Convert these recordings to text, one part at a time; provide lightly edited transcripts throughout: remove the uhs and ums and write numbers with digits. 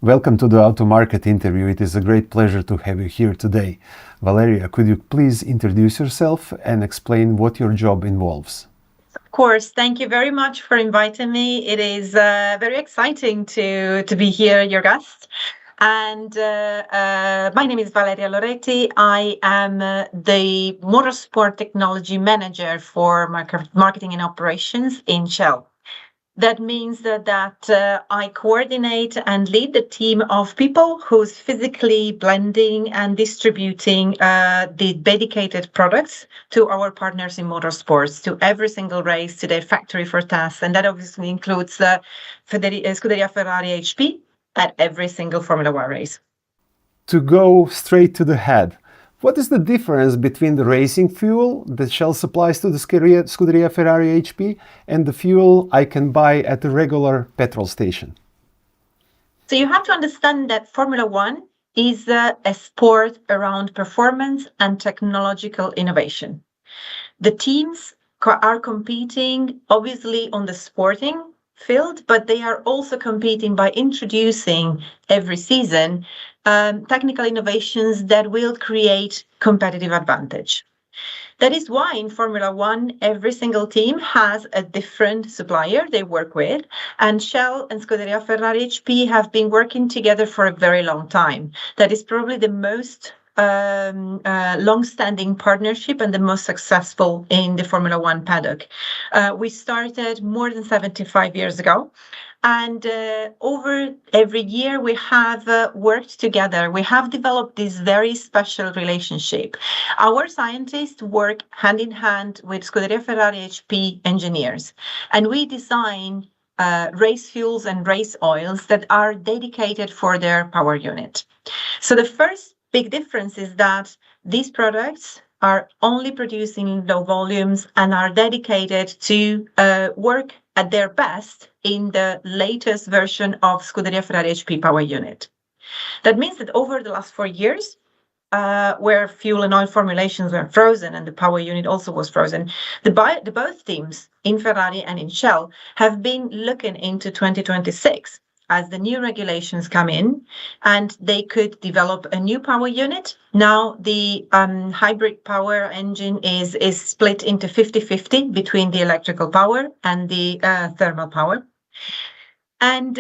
Welcome to the Automarket interview. It is a great pleasure to have you here today. Valeria, could you please introduce yourself and explain what your job involves? Of course, thank you very much for inviting me. It is very exciting to be here, your guest. And my name is Valeria Loretti. I am the motorsport technology manager for marketing and operations in Shellu. That means that I coordinate and lead the team of people who's physically blending and distributing the dedicated products to our partners in motorsports, to every single race, to their factory for tests. And that obviously includes Scuderia Ferrari HP at every single Formula One race. To go straight to the head, what is the difference between the racing fuel that Shell supplies to the Scuderia Ferrari HP and the fuel I can buy at a regular petrol station? So you have to understand that Formula One is a sport around performance and technological innovation. The teams are competing obviously on the sporting field, but they are also competing by introducing every season technical innovations that will create competitive advantage. That is why in Formula One, every single team has a different supplier they work with, and Shell and Scuderia Ferrari HP have been working together for a very long time. That is probably the most long-standing partnership and the most successful in the Formula One paddock. We started more than 75 years ago. And over every year, we have worked together. We have developed this very special relationship. Our scientists work hand in hand with Scuderia Ferrari HP engineers, and we design race fuels and race oils that are dedicated for their power unit. So the first big difference is that these products are only produced in low volumes and are dedicated to work at their best in the latest version of Scuderia Ferrari HP power unit. That means that over the last 4 years, where fuel and oil formulations were frozen and the power unit also was frozen, the both teams in Ferrari and in Shell have been looking into 2026 as the new regulations come in and they could develop a new power unit. Now the hybrid power engine is split into 50-50 between the electrical power and the thermal power. And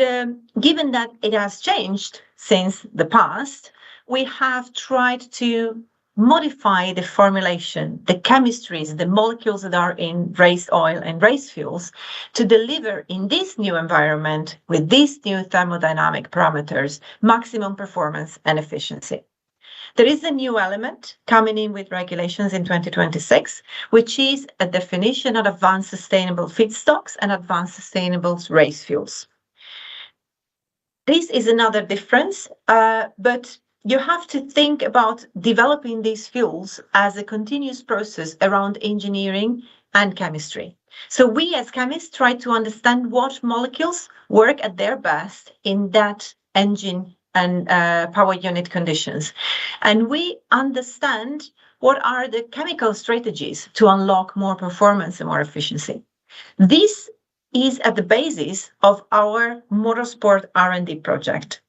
given that it has changed since the past, we have tried to modify the formulation, the chemistries, the molecules that are in race oil and race fuels to deliver in this new environment with these new thermodynamic parameters, maximum performance and efficiency. There is a new element coming in with regulations in 2026, which is a definition of advanced sustainable feedstocks and advanced sustainable race fuels. This is another difference, but you have to think about developing these fuels as a continuous process around engineering and chemistry. So we as chemists try to understand what molecules work at their best in that engine and power unit conditions. And we understand what are the chemical strategies to unlock more performance and more efficiency. This is at the basis of our motorsport R&D project.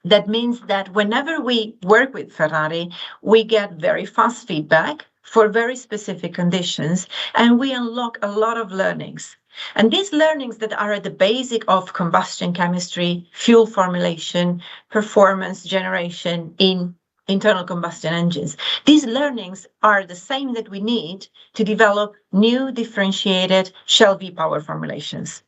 That means that whenever we work with Ferrari, we get very fast feedback for very specific conditions, and we unlock a lot of learnings. And these learnings that are at the basic of combustion chemistry, fuel formulation, performance generation in internal combustion engines, these learnings are the same that we need to develop new differentiated Shell V-Power formulations.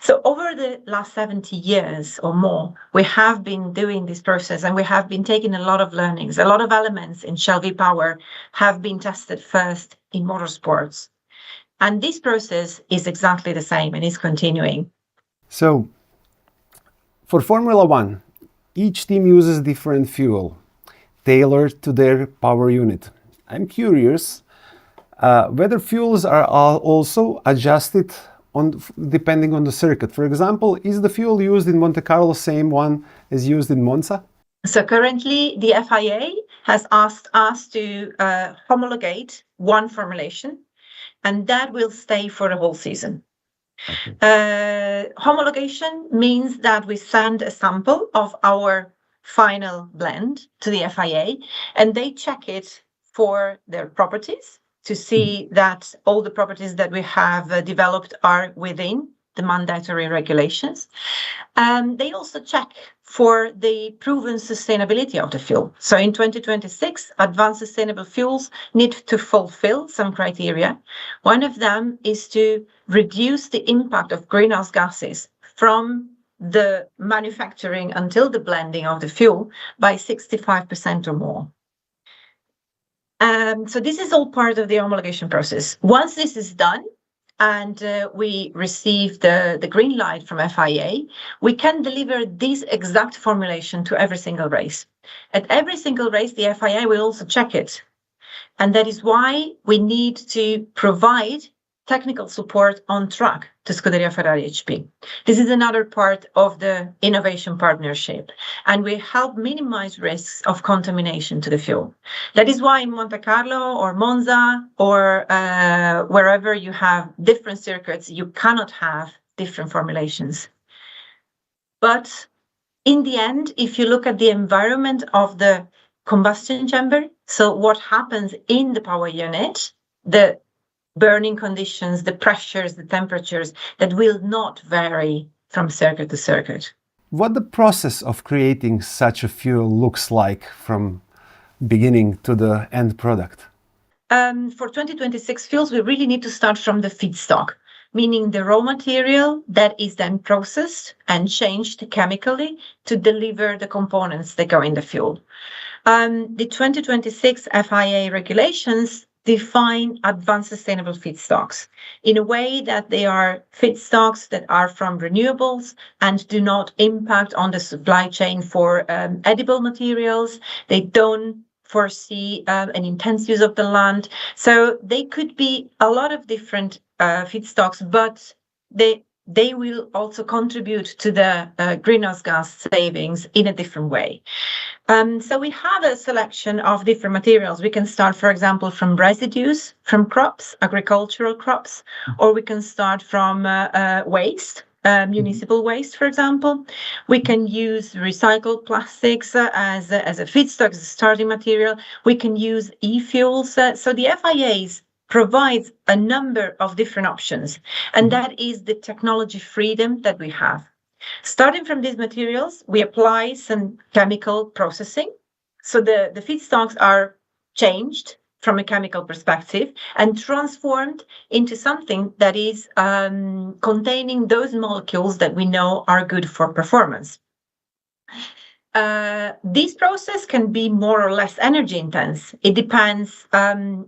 So over the last 70 years or more, we have been doing this process and we have been taking a lot of learnings. A lot of elements in Shell V-Power have been tested first in motorsports. And this process is exactly the same and is continuing. So, for Formula One, each team uses different fuel tailored to their power unit. I'm curious whether fuels are also adjusted depending on the circuit. For example, is the fuel used in Monte Carlo same one as used in Monza? So currently, the FIA has asked us to homologate one formulation, and that will stay for the whole season. Homologation means that we send a sample of our final blend to the FIA, and they check it for their properties to see that all the properties that we have developed are within the mandatory regulations. They also check for the proven sustainability of the fuel. So in 2026, advanced sustainable fuels need to fulfill some criteria. One of them is to reduce the impact of greenhouse gases from the manufacturing until the blending of the fuel by 65% or more. So this is all part of the homologation process. Once this is done, and we receive the green light from FIA, we can deliver this exact formulation to every single race. At every single race, the FIA will also check it. And that is why we need to provide technical support on track to Scuderia Ferrari HP. This is another part of the innovation partnership, and we help minimize risks of contamination to the fuel. That is why in Monte Carlo or Monza or wherever you have different circuits, you cannot have different formulations. But in the end, if you look at the environment of the combustion chamber, so what happens in the power unit, the burning conditions, the pressures, the temperatures, that will not vary from circuit to circuit. What the process of creating such a fuel looks like from beginning to the end product? For 2026 fuels, we really need to start from the feedstock, meaning the raw material that is then processed and changed chemically to deliver the components that go in the fuel. The 2026 FIA regulations define advanced sustainable feedstocks in a way that they are feedstocks that are from renewables and do not impact on the supply chain for edible materials. They don't foresee an intense use of the land. So they could be a lot of different feedstocks, but they will also contribute to the greenhouse gas savings in a different way. So we have a selection of different materials. We can start, for example, from residues from crops, agricultural crops, or we can start from waste, municipal waste, for example. We can use recycled plastics as a feedstock, as a starting material. We can use e-fuels. So the FIAs provides a number of different options, and that is the technology freedom that we have. Starting from these materials, we apply some chemical processing. So the feedstocks are changed from a chemical perspective and transformed into something that is containing those molecules that we know are good for performance. This process can be more or less energy intense. It depends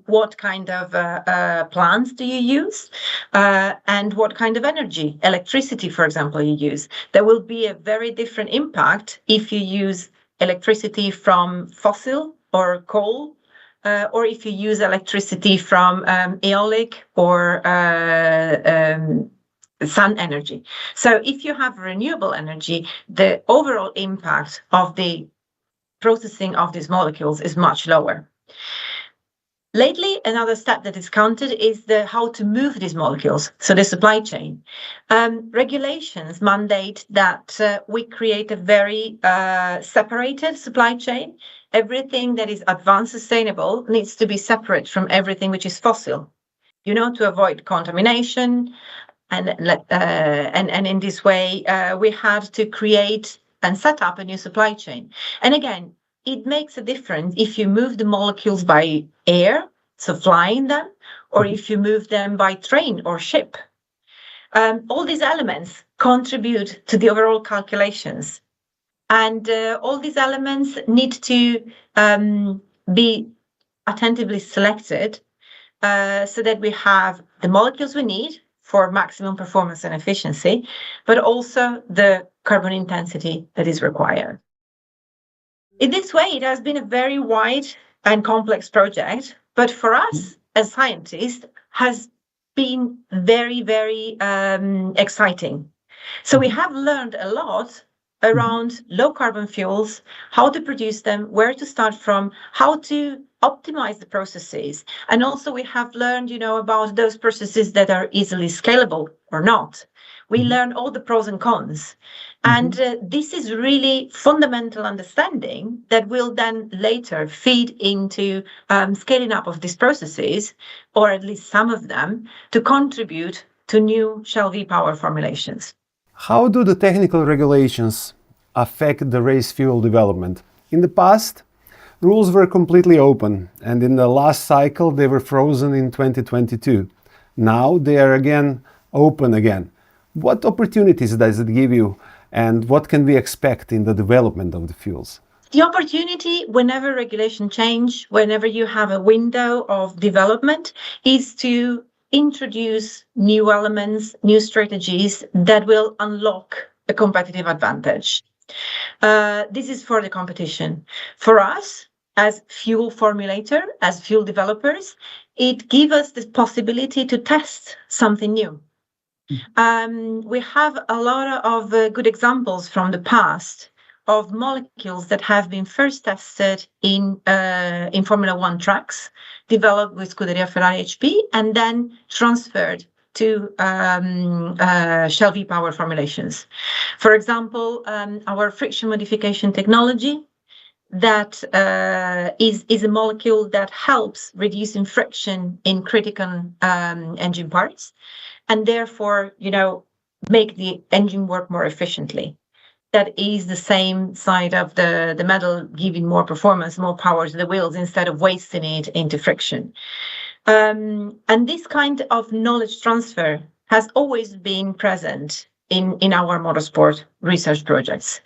what kind of plants do you use and what kind of energy, electricity, for example, you use. There will be a very different impact if you use electricity from fossil or coal, or if you use electricity from aeolic or sun energy. So if you have renewable energy, the overall impact of the processing of these molecules is much lower. Lately, another step that is counted is how to move these molecules, so the supply chain. Regulations mandate that we create a very separated supply chain. Everything that is advanced sustainable needs to be separate from everything which is fossil, to avoid contamination. And in this way, we had to create and set up a new supply chain. And again, it makes a difference if you move the molecules by air, so flying them, or if you move them by train or ship. All these elements contribute to the overall calculations. And all these elements need to be attentively selected so that we have the molecules we need for maximum performance and efficiency, but also the carbon intensity that is required. In this way, it has been a very wide and complex project, but for us as scientists has been very, very exciting. So we have learned a lot around low carbon fuels, how to produce them, where to start from, how to optimize the processes. And also we have learned, about those processes that are easily scalable, or not. We learn all the pros and cons. And this is really fundamental understanding that will then later feed into scaling up of these processes, or at least some of them, to contribute to new Shell V-Power formulations. How do the technical regulations affect the race fuel development? In the past, rules were completely open, and in the last cycle they were frozen in 2022. Now they are again open again. What opportunities does it give you, and what can we expect in the development of the fuels? The opportunity, whenever regulation change, whenever you have a window of development, is to introduce new elements, new strategies that will unlock a competitive advantage. This is for the competition. For us, as fuel formulator, as fuel developers, it gives us the possibility to test something new. We have a lot of good examples from the past of molecules that have been first tested in Formula One tracks, developed with Scuderia Ferrari HP, and then transferred to Shell V-Power formulations. For example, our friction modification technology, that is a molecule that helps reducing friction in critical engine parts, and therefore, make the engine work more efficiently. That is the same side of the medal, giving more performance, more power to the wheels instead of wasting it into friction. And this kind of knowledge transfer has always been present in our motorsport research projects.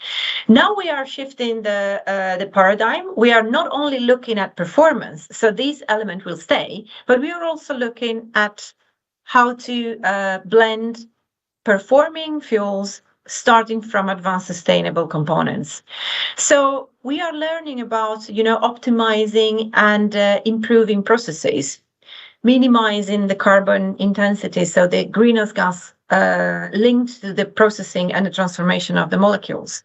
Now we are shifting the paradigm. We are not only looking at performance, so this element will stay, but we are also looking at how to blend performing fuels starting from advanced sustainable components. So we are learning about, optimizing and improving processes, minimizing the carbon intensity, so the greenhouse gas linked to the processing and the transformation of the molecules.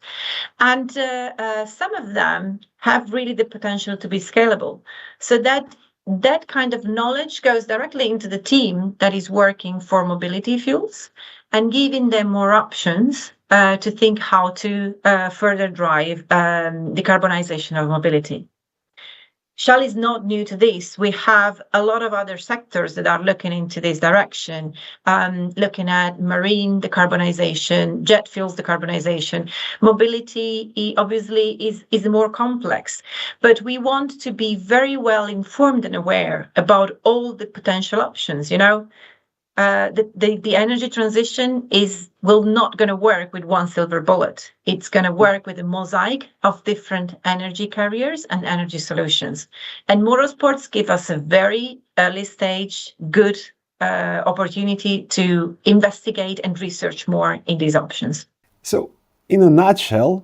And some of them have really the potential to be scalable. So that kind of knowledge goes directly into the team that is working for mobility fuels and giving them more options to think how to further drive decarbonization of mobility. Shell is not new to this. We have a lot of other sectors that are looking into this direction, looking at marine decarbonization, jet fuels decarbonization. Mobility obviously is more complex, but we want to be very well informed and aware about all the potential options. The energy transition will not going to work with one silver bullet. It's going to work with a mosaic of different energy carriers and energy solutions. And motorsports give us a very early stage, good opportunity to investigate and research more in these options. So, in a nutshell,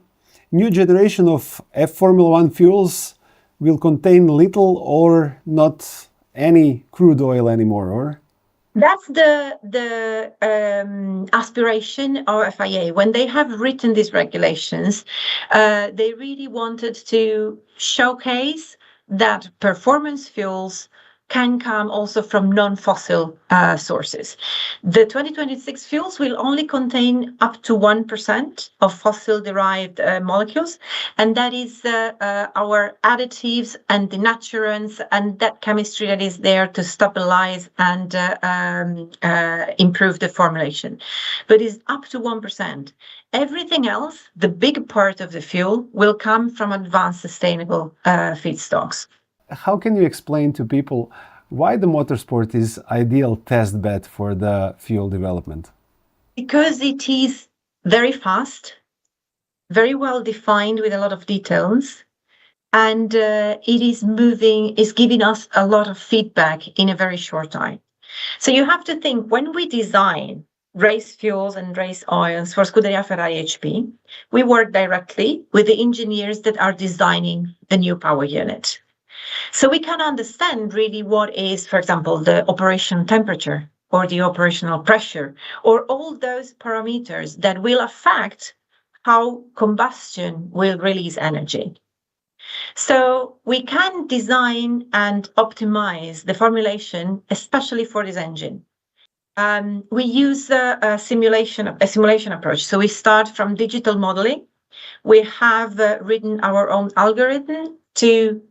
new generation of Formula One fuels will contain little or not any crude oil anymore, or? That's the aspiration of FIA. When they have written these regulations, they really wanted to showcase that performance fuels can come also from non-fossil sources. The 2026 fuels will only contain up to 1% of fossil-derived molecules, and that is our additives and the naturants and that chemistry that is there to stabilize and improve the formulation. But it's up to 1%. Everything else, the big part of the fuel, will come from advanced sustainable feedstocks. How can you explain to people why the motorsport is ideal test bed for the fuel development? Because it is very fast, very well defined with a lot of details, and it is giving us a lot of feedback in a very short time. So you have to think, when we design race fuels and race oils for Scuderia Ferrari HP, we work directly with the engineers that are designing the new power unit. So we can understand really what is, for example, the operational temperature or the operational pressure, or all those parameters that will affect how combustion will release energy. So we can design and optimize the formulation, especially for this engine. We use a simulation approach. So we start from digital modeling. We have written our own algorithm to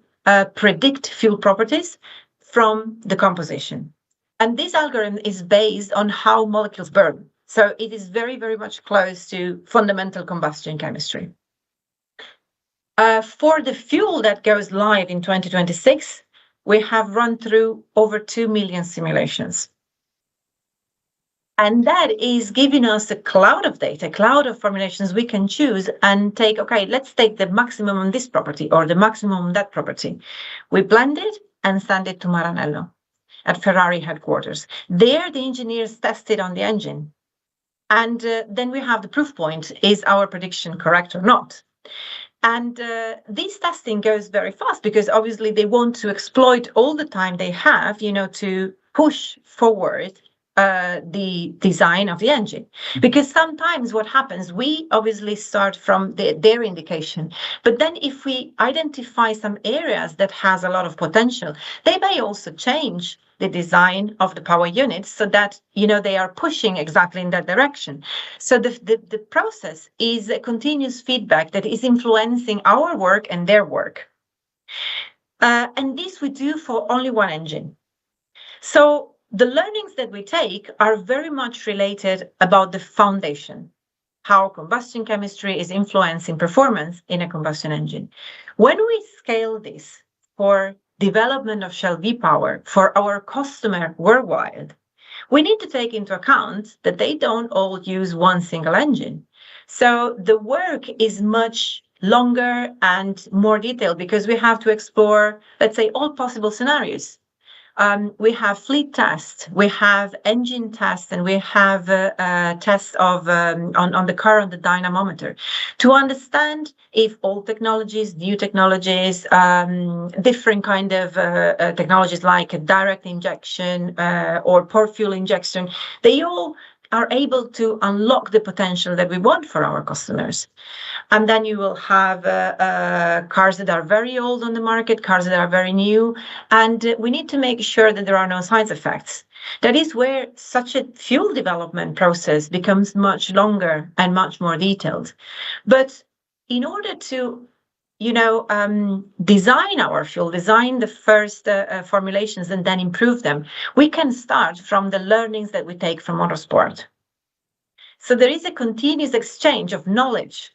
predict fuel properties from the composition. And this algorithm is based on how molecules burn. So it is very, very much close to fundamental combustion chemistry. For the fuel that goes live in 2026, we have run through over 2 million simulations. And that is giving us a cloud of data, cloud of formulations we can choose and take, okay, let's take the maximum on this property or the maximum on that property. We blend it and send it to Maranello at Ferrari headquarters. There, the engineers test it on the engine. And then we have the proof point. Is our prediction correct or not? And this testing goes very fast because obviously they want to exploit all the time they have, to push forward the design of the engine. Because sometimes what happens, we obviously start from their indication, but then if we identify some areas that has a lot of potential, they may also change the design of the power units so that they are pushing exactly in that direction. So the process is a continuous feedback that is influencing our work and their work. And this we do for only one engine. So the learnings that we take are very much related about the foundation, how combustion chemistry is influencing performance in a combustion engine. When we scale this for development of Shell V-Power for our customer worldwide, we need to take into account that they don't all use one single engine. So the work is much longer and more detailed because we have to explore, let's say, all possible scenarios. We have fleet tests, we have engine tests, and we have tests of on the car on the dynamometer to understand if all technologies, new technologies, different kind of technologies like a direct injection or port fuel injection, they all are able to unlock the potential that we want for our customers. And then you will have cars that are very old on the market, cars that are very new, and we need to make sure that there are no side effects. That is where such a fuel development process becomes much longer and much more detailed. But in order to design our fuel, design the first formulations and then improve them, we can start from the learnings that we take from motorsport. So there is a continuous exchange of knowledge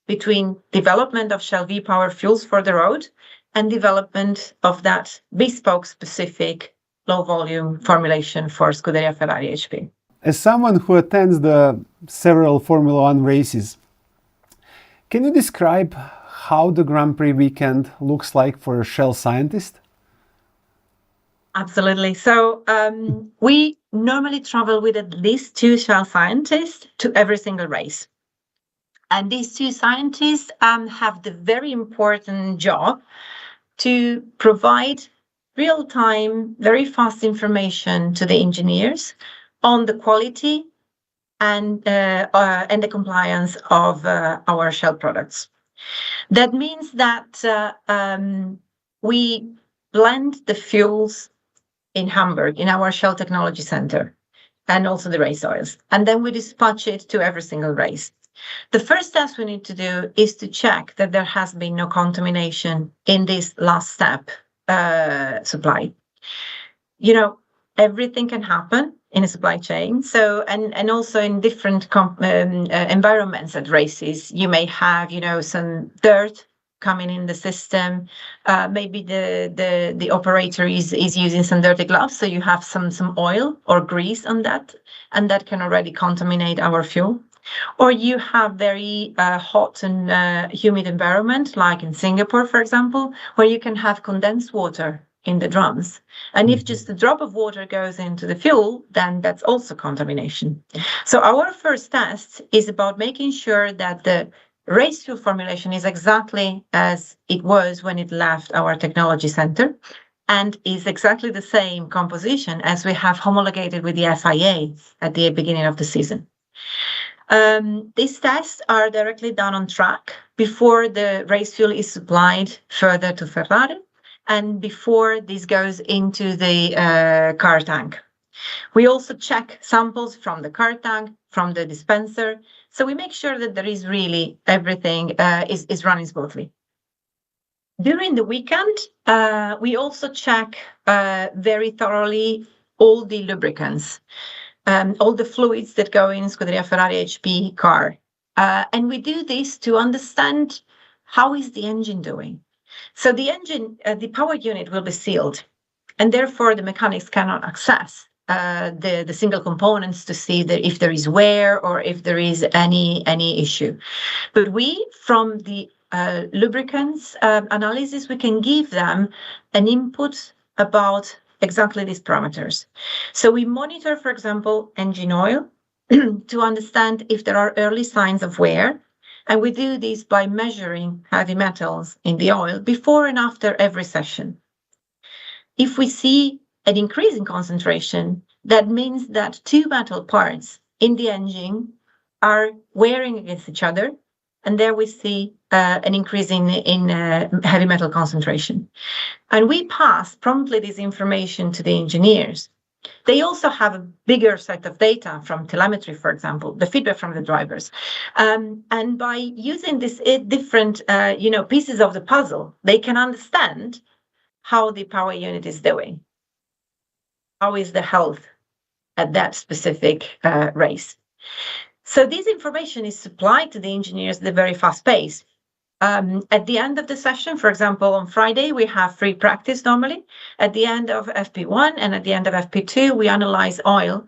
between development of Shell V-Power fuels for the road and development of that bespoke specific low volume formulation for Scuderia Ferrari HP. As someone who attends the several Formula One races, can you describe how the Grand Prix weekend looks like for a Shell scientist? Absolutely. So we normally travel with at least 2 Shell scientists to every single race. And these 2 scientists have the very important job to provide real-time, very fast information to the engineers on the quality and the compliance of our Shell products. That means that we blend the fuels in Hamburg, in our Shell Technology Center, and also the race oils. And then we dispatch it to every single race. The first test we need to do is to check that there has been no contamination in this last step supply. Everything can happen in a supply chain. So, and also in different environments at races, you may have, some dirt coming in the system. Maybe the operator is using some dirty gloves, so you have some oil or grease on that, and that can already contaminate our fuel. Or you have very hot and humid environment, like in Singapore, for example, where you can have condensed water in the drums. And if just a drop of water goes into the fuel, then that's also contamination. So our first test is about making sure that the race fuel formulation is exactly as it was when it left our technology center and is exactly the same composition as we have homologated with the FIA at the beginning of the season. These tests are directly done on track before the race fuel is supplied further to Ferrari and before this goes into the car tank. We also check samples from the car tank, from the dispenser, so we make sure that there is really everything is running smoothly. During the weekend, we also check very thoroughly all the lubricants, all the fluids that go in Scuderia Ferrari HP car. And we do this to understand how is the engine doing. So the engine, the power unit will be sealed, and therefore the mechanics cannot access the single components to see if there is wear or if there is any issue. But we, from the lubricants analysis, we can give them an input about exactly these parameters. So we monitor, for example, engine oil to understand if there are early signs of wear. And we do this by measuring heavy metals in the oil before and after every session. If we see an increase in concentration, that means that two metal parts in the engine are wearing against each other. And there we see an increase in heavy metal concentration. And we pass promptly this information to the engineers. They also have a bigger set of data from telemetry, for example, the feedback from the drivers. And by using these different pieces of the puzzle, they can understand how the power unit is doing. How is the health at that specific race? So this information is supplied to the engineers at a very fast pace. At the end of the session, for example, on Friday, we have free practice normally. At the end of FP1 and at the end of FP2, we analyze oil.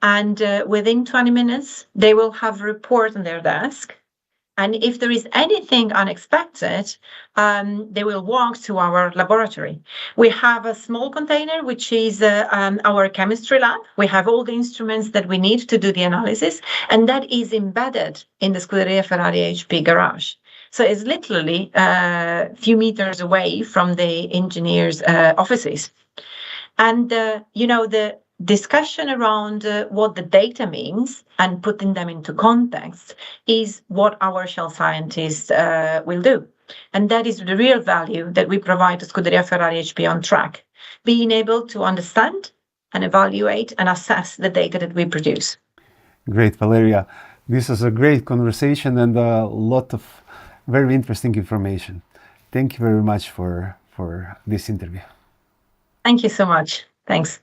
And within 20 minutes, they will have a report on their desk. And if there is anything unexpected, they will walk to our laboratory. We have a small container, which is our chemistry lab. We have all the instruments that we need to do the analysis, and that is embedded in the Scuderia Ferrari HP garage. So it's literally a few meters away from the engineers' offices. And, the discussion around what the data means and putting them into context is what our Shell scientists will do. And that is the real value that we provide to Scuderia Ferrari HP on track, being able to understand and evaluate and assess the data that we produce. Great, Valeria. This is a great conversation and a lot of very interesting information. Thank you very much for this interview. Thank you so much. Thanks.